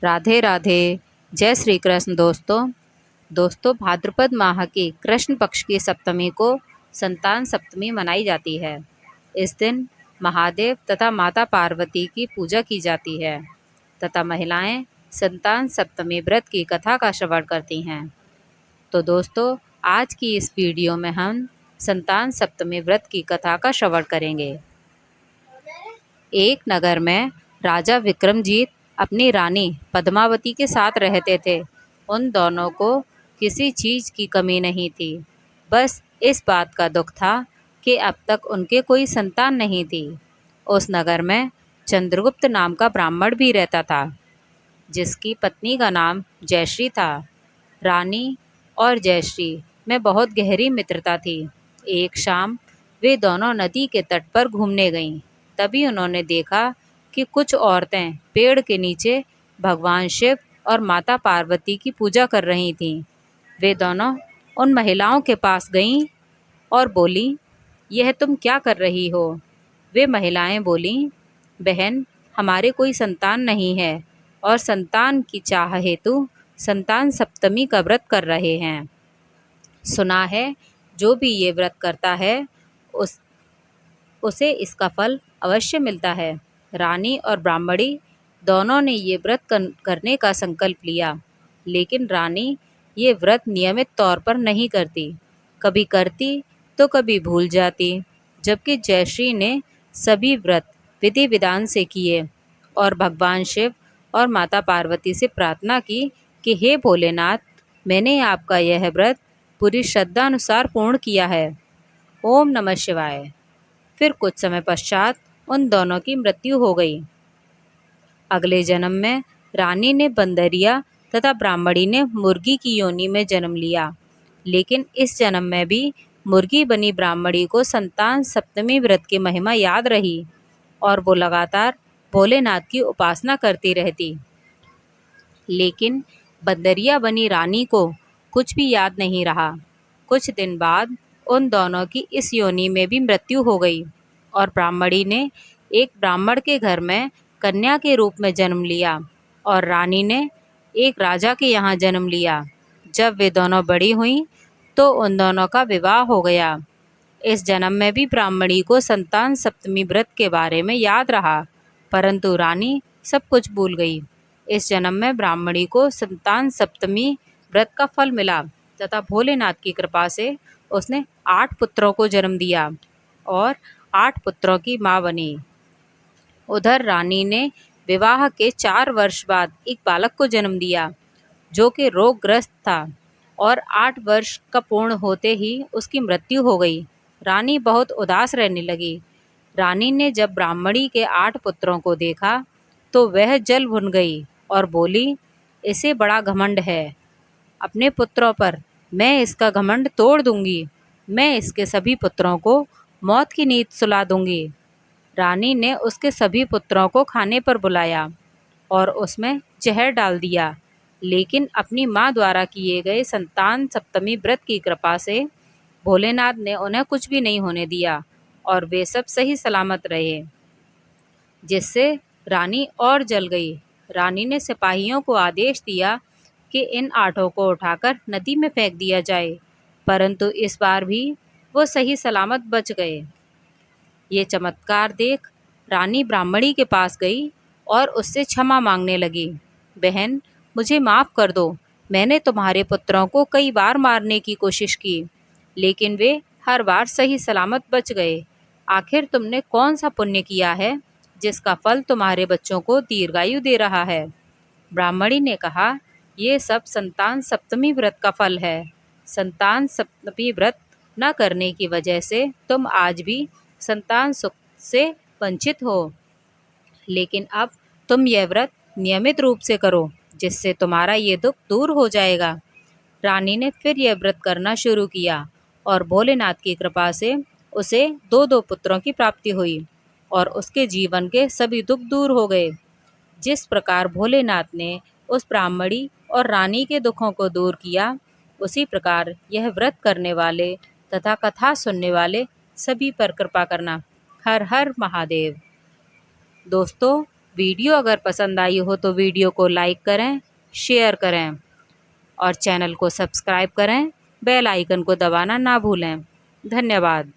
राधे राधे। जय श्री कृष्ण। दोस्तों भाद्रपद माह की कृष्ण पक्ष की सप्तमी को संतान सप्तमी मनाई जाती है। इस दिन महादेव तथा माता पार्वती की पूजा की जाती है तथा महिलाएं संतान सप्तमी व्रत की कथा का श्रवण करती हैं। तो दोस्तों, आज की इस वीडियो में हम संतान सप्तमी व्रत की कथा का श्रवण करेंगे। एक नगर में राजा विक्रमजीत अपनी रानी पद्मावती के साथ रहते थे। उन दोनों को किसी चीज़ की कमी नहीं थी। बस इस बात का दुख था कि अब तक उनके कोई संतान नहीं थी। उस नगर में चंद्रगुप्त नाम का ब्राह्मण भी रहता था, जिसकी पत्नी का नाम जयश्री था। रानी और जयश्री में बहुत गहरी मित्रता थी। एक शाम वे दोनों नदी के तट पर घूमने गईं। तभी उन्होंने देखा कि कुछ औरतें पेड़ के नीचे भगवान शिव और माता पार्वती की पूजा कर रही थीं। वे दोनों उन महिलाओं के पास गईं और बोलीं, यह तुम क्या कर रही हो? वे महिलाएं बोलीं, बहन, हमारे कोई संतान नहीं है और संतान की चाह हेतु संतान सप्तमी का व्रत कर रहे हैं। सुना है जो भी ये व्रत करता है उसे इसका फल अवश्य मिलता है। रानी और ब्राह्मणी दोनों ने ये व्रत करने का संकल्प लिया, लेकिन रानी ये व्रत नियमित तौर पर नहीं करती। कभी करती तो कभी भूल जाती। जबकि जयश्री ने सभी व्रत विधि विधान से किए और भगवान शिव और माता पार्वती से प्रार्थना की कि हे भोलेनाथ, मैंने आपका यह व्रत पूरी श्रद्धा अनुसार पूर्ण किया है। ओम नमः शिवाय। फिर कुछ समय पश्चात उन दोनों की मृत्यु हो गई। अगले जन्म में रानी ने बंदरिया तथा ब्राह्मणी ने मुर्गी की योनि में जन्म लिया। लेकिन इस जन्म में भी मुर्गी बनी ब्राह्मणी को संतान सप्तमी व्रत की महिमा याद रही और वो लगातार भोलेनाथ की उपासना करती रहती। लेकिन बंदरिया बनी रानी को कुछ भी याद नहीं रहा। कुछ दिन बाद उन दोनों की इस योनि में भी मृत्यु हो गई और ब्राह्मणी ने एक ब्राह्मण के घर में कन्या के रूप में जन्म लिया और रानी ने एक राजा के यहाँ जन्म लिया। जब वे दोनों बड़ी हुईं तो उन दोनों का विवाह हो गया। इस जन्म में भी ब्राह्मणी को संतान सप्तमी व्रत के बारे में याद रहा, परंतु रानी सब कुछ भूल गई। इस जन्म में ब्राह्मणी को संतान सप्तमी व्रत का फल मिला तथा भोलेनाथ की कृपा से उसने 8 पुत्रों को जन्म दिया और 8 पुत्रों की माँ बनी। उधर रानी ने विवाह के 4 वर्ष बाद एक बालक को जन्म दिया, जो कि रोगग्रस्त था और 8 वर्ष का पूर्ण होते ही उसकी मृत्यु हो गई। रानी बहुत उदास रहने लगी। रानी ने जब ब्राह्मणी के 8 पुत्रों को देखा तो वह जल भुन गई और बोली, इसे बड़ा घमंड है अपने पुत्रों पर। मैं इसका घमंड तोड़ दूंगी। मैं इसके सभी पुत्रों को मौत की नींद सुला दूंगी। रानी ने उसके सभी पुत्रों को खाने पर बुलाया और उसमें जहर डाल दिया, लेकिन अपनी माँ द्वारा किए गए संतान सप्तमी व्रत की कृपा से भोलेनाथ ने उन्हें कुछ भी नहीं होने दिया और वे सब सही सलामत रहे, जिससे रानी और जल गई। रानी ने सिपाहियों को आदेश दिया कि इन 8 को उठाकर नदी में फेंक दिया जाए, परंतु इस बार भी वो सही सलामत बच गए। ये चमत्कार देख रानी ब्राह्मणी के पास गई और उससे क्षमा मांगने लगी। बहन, मुझे माफ़ कर दो। मैंने तुम्हारे पुत्रों को कई बार मारने की कोशिश की, लेकिन वे हर बार सही सलामत बच गए। आखिर तुमने कौन सा पुण्य किया है जिसका फल तुम्हारे बच्चों को दीर्घायु दे रहा है? ब्राह्मणी ने कहा, ये सब संतान सप्तमी व्रत का फल है। संतान सप्तमी व्रत न करने की वजह से तुम आज भी संतान सुख से वंचित हो, लेकिन अब तुम यह व्रत नियमित रूप से करो, जिससे तुम्हारा ये दुख दूर हो जाएगा। रानी ने फिर यह व्रत करना शुरू किया और भोलेनाथ की कृपा से उसे 2-2 पुत्रों की प्राप्ति हुई और उसके जीवन के सभी दुख दूर हो गए। जिस प्रकार भोलेनाथ ने उस ब्राह्मणी और रानी के दुखों को दूर किया, उसी प्रकार यह व्रत करने वाले तथा कथा सुनने वाले सभी पर कृपा करना। हर हर महादेव। दोस्तों, वीडियो अगर पसंद आई हो तो वीडियो को लाइक करें, शेयर करें और चैनल को सब्सक्राइब करें। बेल आइकन को दबाना ना भूलें। धन्यवाद।